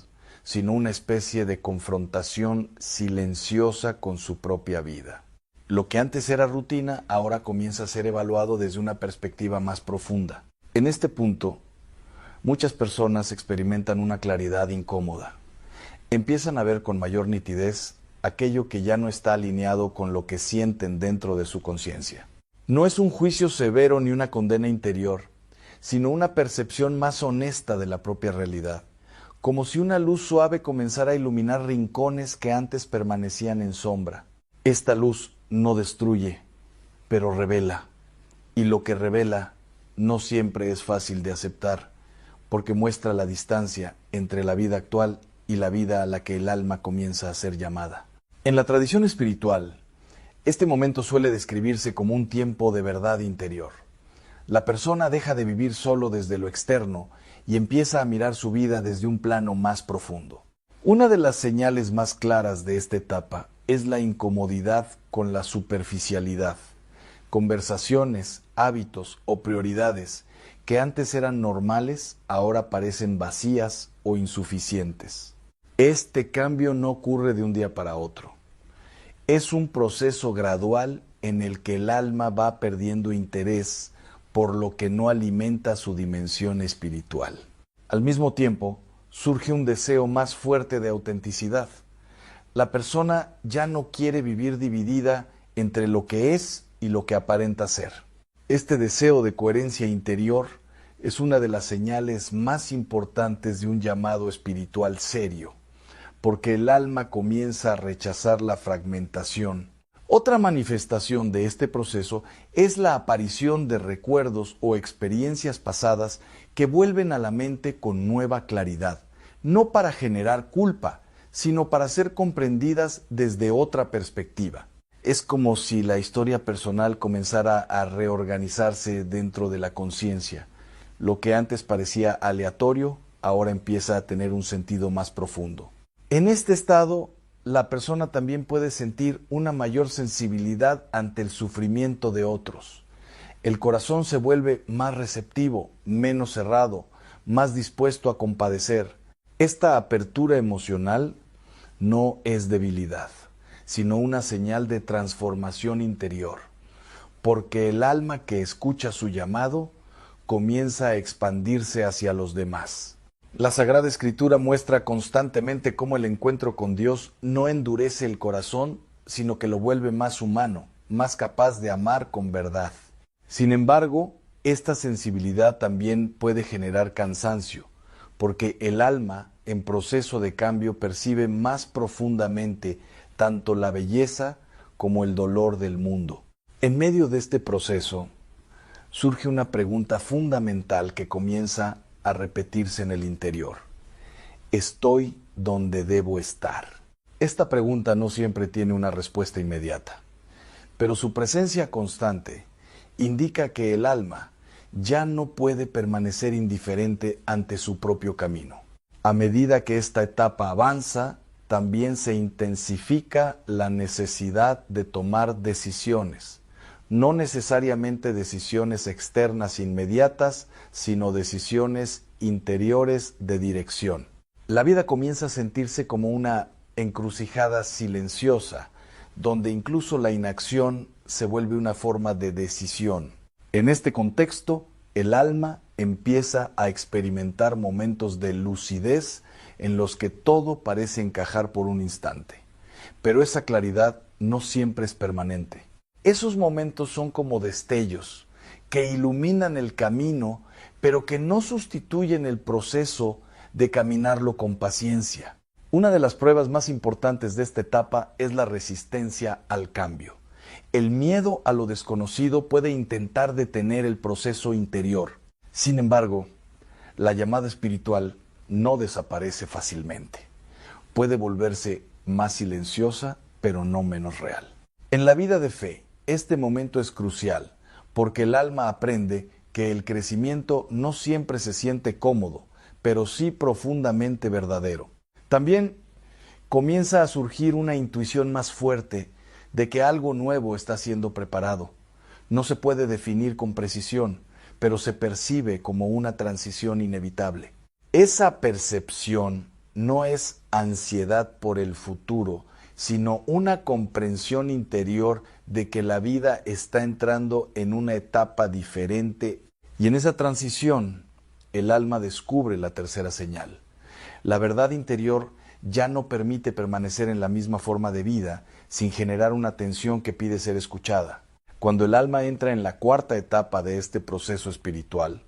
sino una especie de confrontación silenciosa con su propia vida. Lo que antes era rutina, ahora comienza a ser evaluado desde una perspectiva más profunda. En este punto, muchas personas experimentan una claridad incómoda. Empiezan a ver con mayor nitidez aquello que ya no está alineado con lo que sienten dentro de su conciencia. No es un juicio severo ni una condena interior, sino una percepción más honesta de la propia realidad, como si una luz suave comenzara a iluminar rincones que antes permanecían en sombra. Esta luz no destruye, pero revela, y lo que revela no siempre es fácil de aceptar, porque muestra la distancia entre la vida actual y la vida a la que el alma comienza a ser llamada. En la tradición espiritual, este momento suele describirse como un tiempo de verdad interior. La persona deja de vivir solo desde lo externo y empieza a mirar su vida desde un plano más profundo. Una de las señales más claras de esta etapa es la incomodidad con la superficialidad. Conversaciones, hábitos o prioridades que antes eran normales, ahora parecen vacías o insuficientes. Este cambio no ocurre de un día para otro. Es un proceso gradual en el que el alma va perdiendo interés por lo que no alimenta su dimensión espiritual. Al mismo tiempo, surge un deseo más fuerte de autenticidad. La persona ya no quiere vivir dividida entre lo que es y lo que aparenta ser. Este deseo de coherencia interior es una de las señales más importantes de un llamado espiritual serio, porque el alma comienza a rechazar la fragmentación. Otra manifestación de este proceso es la aparición de recuerdos o experiencias pasadas que vuelven a la mente con nueva claridad, no para generar culpa, sino para ser comprendidas desde otra perspectiva. Es como si la historia personal comenzara a reorganizarse dentro de la conciencia. Lo que antes parecía aleatorio, ahora empieza a tener un sentido más profundo. En este estado, la persona también puede sentir una mayor sensibilidad ante el sufrimiento de otros. El corazón se vuelve más receptivo, menos cerrado, más dispuesto a compadecer. Esta apertura emocional no es debilidad, sino una señal de transformación interior, porque el alma que escucha su llamado comienza a expandirse hacia los demás. La Sagrada Escritura muestra constantemente cómo el encuentro con Dios no endurece el corazón, sino que lo vuelve más humano, más capaz de amar con verdad. Sin embargo, esta sensibilidad también puede generar cansancio, porque el alma, en proceso de cambio, percibe más profundamente tanto la belleza como el dolor del mundo. En medio de este proceso, surge una pregunta fundamental que comienza a repetirse en el interior. ¿Estoy donde debo estar? Esta pregunta no siempre tiene una respuesta inmediata, pero su presencia constante indica que el alma ya no puede permanecer indiferente ante su propio camino. A medida que esta etapa avanza, también se intensifica la necesidad de tomar decisiones, no necesariamente decisiones externas inmediatas, sino decisiones interiores de dirección. La vida comienza a sentirse como una encrucijada silenciosa, donde incluso la inacción se vuelve una forma de decisión. En este contexto, el alma empieza a experimentar momentos de lucidez en los que todo parece encajar por un instante. Pero esa claridad no siempre es permanente. Esos momentos son como destellos que iluminan el camino, pero que no sustituyen el proceso de caminarlo con paciencia. Una de las pruebas más importantes de esta etapa es la resistencia al cambio. El miedo a lo desconocido puede intentar detener el proceso interior. Sin embargo, la llamada espiritual no desaparece fácilmente. Puede volverse más silenciosa, pero no menos real. En la vida de fe, este momento es crucial, porque el alma aprende que el crecimiento no siempre se siente cómodo, pero sí profundamente verdadero. También comienza a surgir una intuición más fuerte de que algo nuevo está siendo preparado. No se puede definir con precisión, pero se percibe como una transición inevitable. Esa percepción no es ansiedad por el futuro, sino una comprensión interior de que la vida está entrando en una etapa diferente, y en esa transición el alma descubre la tercera señal. La verdad interior ya no permite permanecer en la misma forma de vida sin generar una tensión que pide ser escuchada. Cuando el alma entra en la cuarta etapa de este proceso espiritual,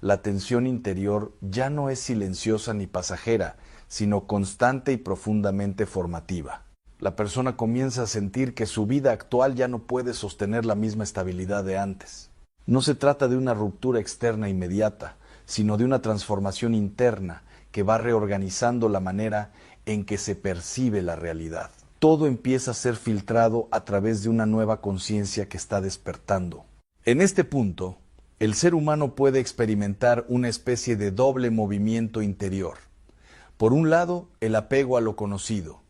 la tensión interior ya no es silenciosa ni pasajera, sino constante y profundamente formativa. La persona comienza a sentir que su vida actual ya no puede sostener la misma estabilidad de antes. No se trata de una ruptura externa inmediata, sino de una transformación interna que va reorganizando la manera en que se percibe la realidad. Todo empieza a ser filtrado a través de una nueva conciencia que está despertando. En este punto, el ser humano puede experimentar una especie de doble movimiento interior. Por un lado, el apego a lo conocido.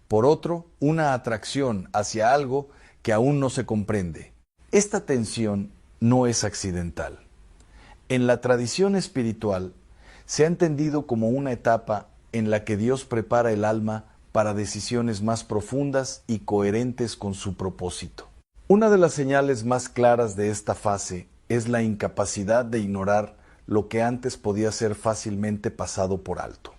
Por otro, una atracción hacia algo que aún no se comprende. Esta tensión no es accidental. En la tradición espiritual, se ha entendido como una etapa en la que Dios prepara el alma para decisiones más profundas y coherentes con su propósito. Una de las señales más claras de esta fase es la incapacidad de ignorar lo que antes podía ser fácilmente pasado por alto.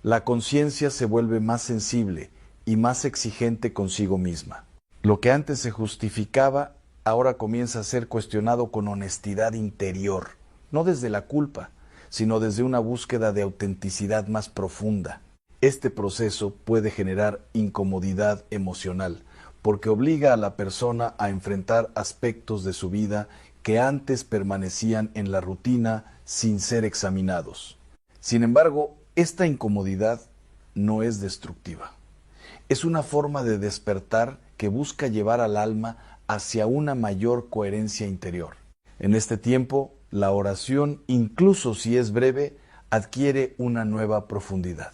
La conciencia se vuelve más sensible y más exigente consigo misma. Lo que antes se justificaba ahora comienza a ser cuestionado con honestidad interior, no desde la culpa, sino desde una búsqueda de autenticidad más profunda. Este proceso puede generar incomodidad emocional, porque obliga a la persona a enfrentar aspectos de su vida que antes permanecían en la rutina sin ser examinados. Sin embargo, esta incomodidad no es destructiva. Es una forma de despertar que busca llevar al alma hacia una mayor coherencia interior. En este tiempo, la oración, incluso si es breve, adquiere una nueva profundidad.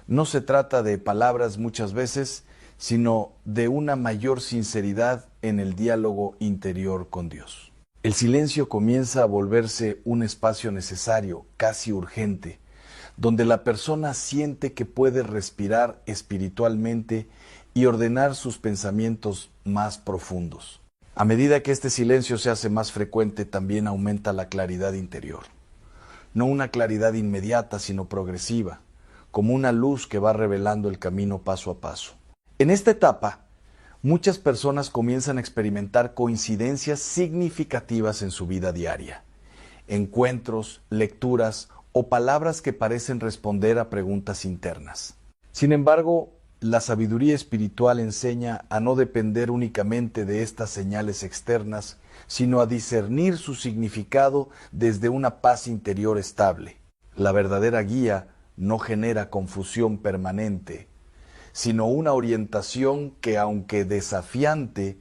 No se trata de palabras muchas veces, sino de una mayor sinceridad en el diálogo interior con Dios. El silencio comienza a volverse un espacio necesario, casi urgente, donde la persona siente que puede respirar espiritualmente y ordenar sus pensamientos más profundos. A medida que este silencio se hace más frecuente, también aumenta la claridad interior. no una claridad inmediata, sino progresiva, como una luz que va revelando el camino paso a paso. En esta etapa, muchas personas comienzan a experimentar coincidencias significativas en su vida diaria. Encuentros, lecturas o palabras que parecen responder a preguntas internas. Sin embargo, la sabiduría espiritual enseña a no depender únicamente de estas señales externas, sino a discernir su significado desde una paz interior estable. La verdadera guía no genera confusión permanente, sino una orientación que, aunque desafiante,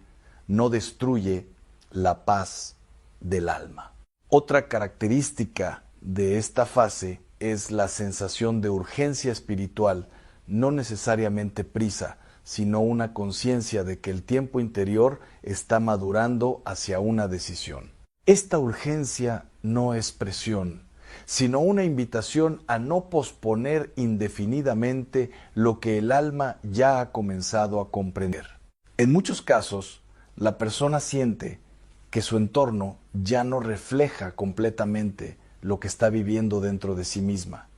no destruye la paz del alma. Otra característica de esta fase es la sensación de urgencia espiritual, no necesariamente prisa, sino una conciencia de que el tiempo interior está madurando hacia una decisión. Esta urgencia no es presión, sino una invitación a no posponer indefinidamente lo que el alma ya ha comenzado a comprender. En muchos casos, la persona siente que su entorno ya no refleja completamente lo que está viviendo dentro de sí misma.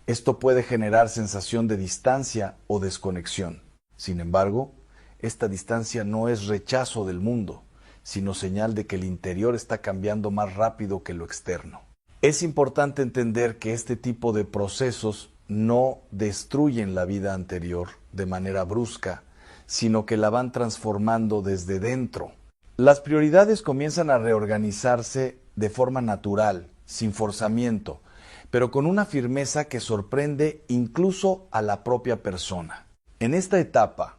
Esto puede generar sensación de distancia o desconexión. Sin embargo, esta distancia no es rechazo del mundo, sino señal de que el interior está cambiando más rápido que lo externo. Es importante entender que este tipo de procesos no destruyen la vida anterior de manera brusca, sino que la van transformando desde dentro. Las prioridades comienzan a reorganizarse de forma natural, sin forzamiento, pero con una firmeza que sorprende incluso a la propia persona. En esta etapa,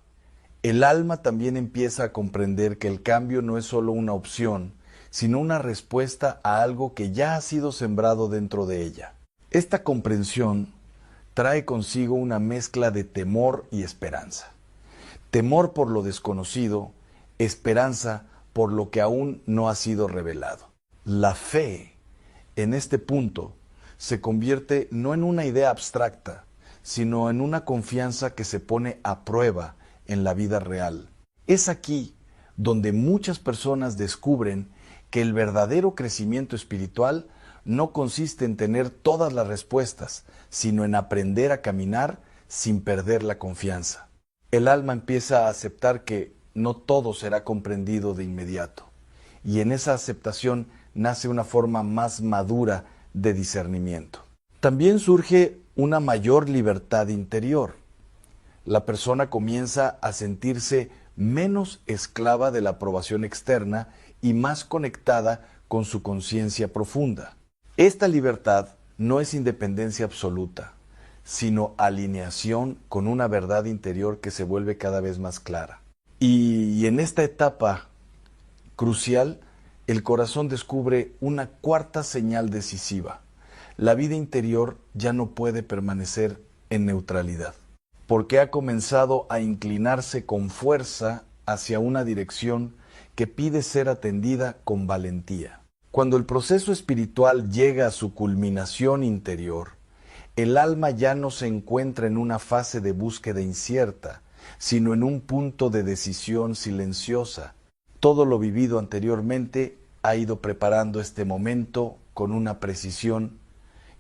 el alma también empieza a comprender que el cambio no es solo una opción, sino una respuesta a algo que ya ha sido sembrado dentro de ella. Esta comprensión trae consigo una mezcla de temor y esperanza. Temor por lo desconocido, esperanza por lo que aún no ha sido revelado. La fe, en este punto, se convierte no en una idea abstracta, sino en una confianza que se pone a prueba en la vida real. Es aquí donde muchas personas descubren que el verdadero crecimiento espiritual no consiste en tener todas las respuestas, sino en aprender a caminar sin perder la confianza. El alma empieza a aceptar que no todo será comprendido de inmediato, y en esa aceptación nace una forma más madura de discernimiento. También surge una mayor libertad interior. La persona comienza a sentirse menos esclava de la aprobación externa y más conectada con su conciencia profunda. Esta libertad no es independencia absoluta, sino alineación con una verdad interior que se vuelve cada vez más clara. Y en esta etapa crucial, el corazón descubre una cuarta señal decisiva. La vida interior ya no puede permanecer en neutralidad, porque ha comenzado a inclinarse con fuerza hacia una dirección que pide ser atendida con valentía. Cuando el proceso espiritual llega a su culminación interior, el alma ya no se encuentra en una fase de búsqueda incierta, sino en un punto de decisión silenciosa. Todo lo vivido anteriormente ha ido preparando este momento con una precisión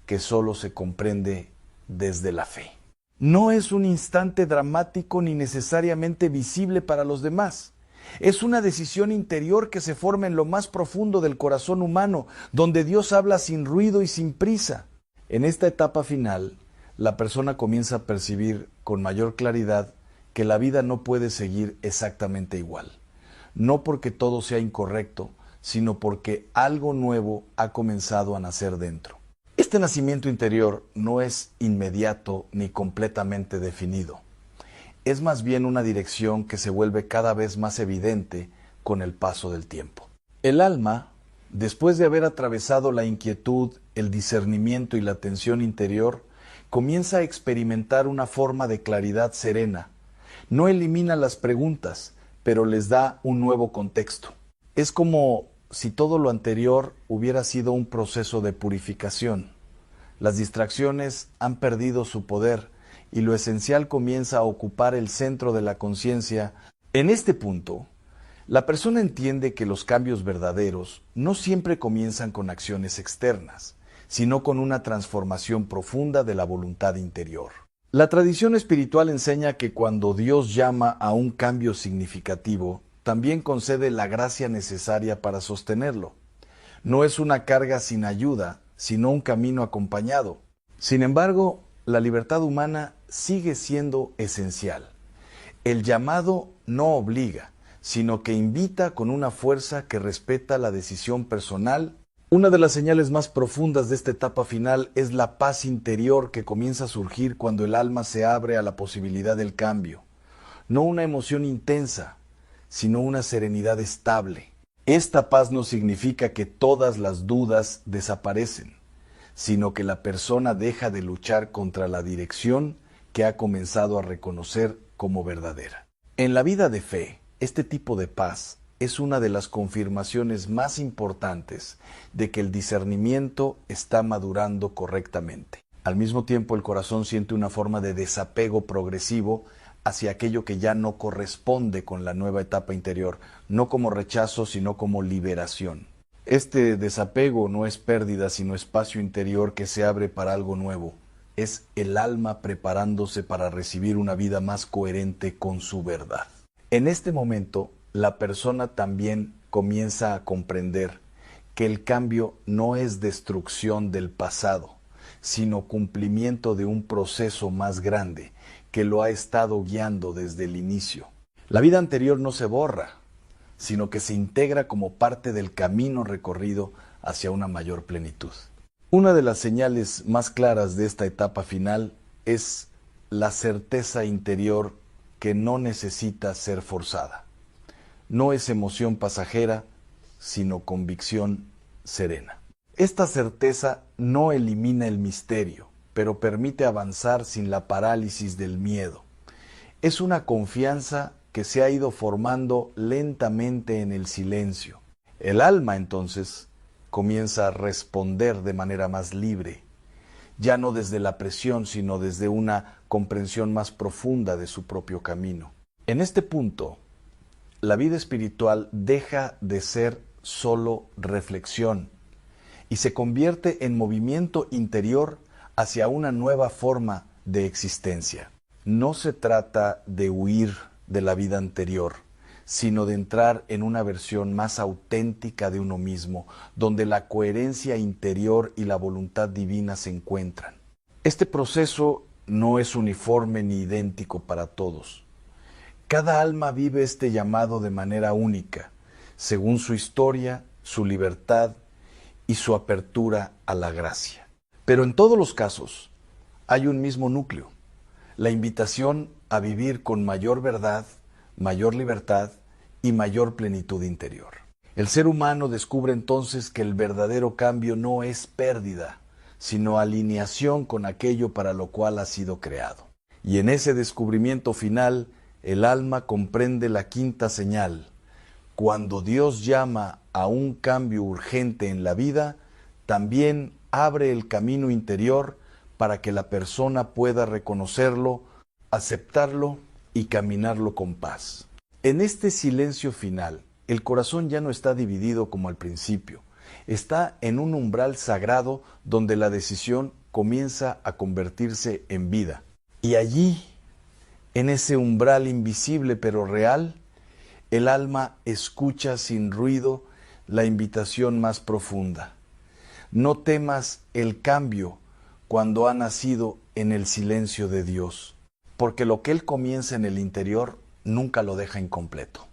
que solo se comprende desde la fe. No es un instante dramático ni necesariamente visible para los demás. Es una decisión interior que se forma en lo más profundo del corazón humano, donde Dios habla sin ruido y sin prisa. En esta etapa final, la persona comienza a percibir con mayor claridad que la vida no puede seguir exactamente igual. No porque todo sea incorrecto, sino porque algo nuevo ha comenzado a nacer dentro. Este nacimiento interior no es inmediato ni completamente definido. Es más bien una dirección que se vuelve cada vez más evidente con el paso del tiempo. El alma, después de haber atravesado la inquietud, el discernimiento y la tensión interior, comienza a experimentar una forma de claridad serena. No elimina las preguntas, pero les da un nuevo contexto. Es como si todo lo anterior hubiera sido un proceso de purificación. Las distracciones han perdido su poder y lo esencial comienza a ocupar el centro de la conciencia. En este punto, la persona entiende que los cambios verdaderos no siempre comienzan con acciones externas, sino con una transformación profunda de la voluntad interior. La tradición espiritual enseña que cuando Dios llama a un cambio significativo, también concede la gracia necesaria para sostenerlo. No es una carga sin ayuda, sino un camino acompañado. Sin embargo, la libertad humana sigue siendo esencial. El llamado no obliga, sino que invita con una fuerza que respeta la decisión personal. Una de las señales más profundas de esta etapa final es la paz interior que comienza a surgir cuando el alma se abre a la posibilidad del cambio. No una emoción intensa, sino una serenidad estable. Esta paz no significa que todas las dudas desaparecen, sino que la persona deja de luchar contra la dirección que ha comenzado a reconocer como verdadera. En la vida de fe, este tipo de paz es una de las confirmaciones más importantes de que el discernimiento está madurando correctamente. Al mismo tiempo, el corazón siente una forma de desapego progresivo hacia aquello que ya no corresponde con la nueva etapa interior, no como rechazo, sino como liberación. Este desapego no es pérdida, sino espacio interior que se abre para algo nuevo. Es el alma preparándose para recibir una vida más coherente con su verdad. En este momento, la persona también comienza a comprender que el cambio no es destrucción del pasado, sino cumplimiento de un proceso más grande que lo ha estado guiando desde el inicio. La vida anterior no se borra, sino que se integra como parte del camino recorrido hacia una mayor plenitud. Una de las señales más claras de esta etapa final es la certeza interior que no necesita ser forzada. No es emoción pasajera, sino convicción serena. Esta certeza no elimina el misterio, pero permite avanzar sin la parálisis del miedo. Es una confianza que se ha ido formando lentamente en el silencio. El alma, entonces, comienza a responder de manera más libre, ya no desde la presión, sino desde una comprensión más profunda de su propio camino. En este punto, la vida espiritual deja de ser solo reflexión y se convierte en movimiento interior hacia una nueva forma de existencia. No se trata de huir de la vida anterior, sino de entrar en una versión más auténtica de uno mismo, donde la coherencia interior y la voluntad divina se encuentran. Este proceso no es uniforme ni idéntico para todos. Cada alma vive este llamado de manera única, según su historia, su libertad y su apertura a la gracia. Pero en todos los casos hay un mismo núcleo, la invitación a vivir con mayor verdad, mayor libertad y mayor plenitud interior. El ser humano descubre entonces que el verdadero cambio no es pérdida, sino alineación con aquello para lo cual ha sido creado. Y en ese descubrimiento final, el alma comprende la quinta señal. Cuando Dios llama a un cambio urgente en la vida, también abre el camino interior para que la persona pueda reconocerlo, aceptarlo y caminarlo con paz. En este silencio final, el corazón ya no está dividido como al principio. Está en un umbral sagrado donde la decisión comienza a convertirse en vida. Y allí, en ese umbral invisible pero real, el alma escucha sin ruido la invitación más profunda. No temas el cambio cuando ha nacido en el silencio de Dios, porque lo que Él comienza en el interior nunca lo deja incompleto.